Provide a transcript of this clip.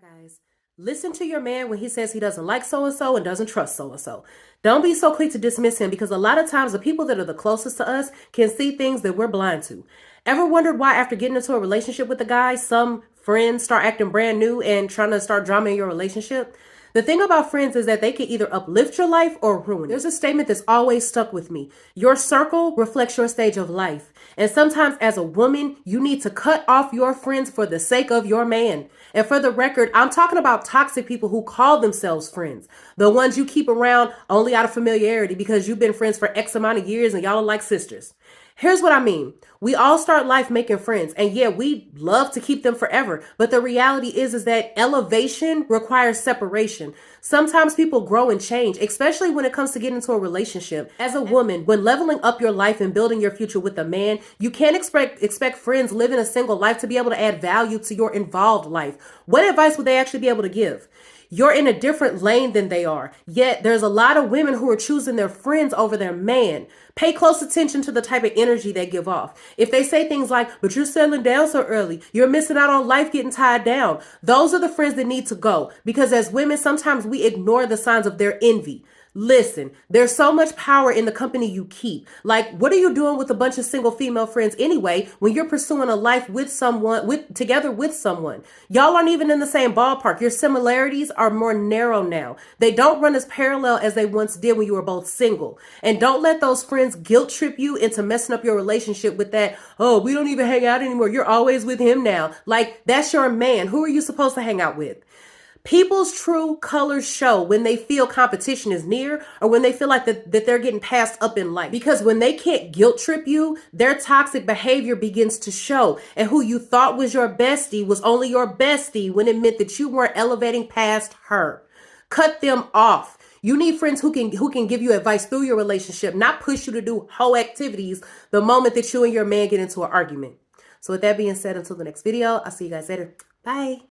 Hi, guys. Listen to your man when he says he doesn't like so and so and doesn't trust so and so. Don't be so quick to dismiss him because a lot of times the people that are the closest to us can see things that we're blind to. Ever wondered why, after getting into a relationship with a guy, some friends start acting brand new and trying to start drama in your relationship? The thing about friends is that they can either uplift your life or ruin it. There's a statement that's always stuck with me. Your circle reflects your stage of life. And sometimes as a woman, you need to cut off your friends for the sake of your man. And for the record, I'm talking about toxic people who call themselves friends. The ones you keep around only out of familiarity because you've been friends for X amount of years and y'all are like sisters. Here's what I mean. We all start life making friends, and yeah, we love to keep them forever. But the reality is that elevation requires separation. Sometimes people grow and change, especially when it comes to getting into a relationship. As a woman, when leveling up your life and building your future with a man, you can't expect friends living a single life to be able to add value to your involved life. What advice would they actually be able to give? You're in a different lane than they are. Yet there's a lot of women who are choosing their friends over their man. Pay close attention to the type of energy they give off. If they say things like, but you're settling down so early, you're missing out on life getting tied down, those are the friends that need to go. Because as women, sometimes we ignore the signs of their envy. Listen, there's so much power in the company you keep. Like, what are you doing with a bunch of single female friends anyway when you're pursuing a life with someone, together with someone? Y'all aren't even in the same ballpark. Your similarities are more narrow now. They don't run as parallel as they once did when you were both single. And don't let those friends guilt trip you into messing up your relationship with that, oh, we don't even hang out anymore. You're always with him now. Like, that's your man. Who are you supposed to hang out with? People's true colors show when they feel competition is near or when they feel like that they're getting passed up in life. Because when they can't guilt trip you, their toxic behavior begins to show. And who you thought was your bestie was only your bestie when it meant that you weren't elevating past her. Cut them off. You need friends who can give you advice through your relationship, not push you to do whole activities the moment that you and your man get into an argument. So with that being said, until the next video, I'll see you guys later. Bye.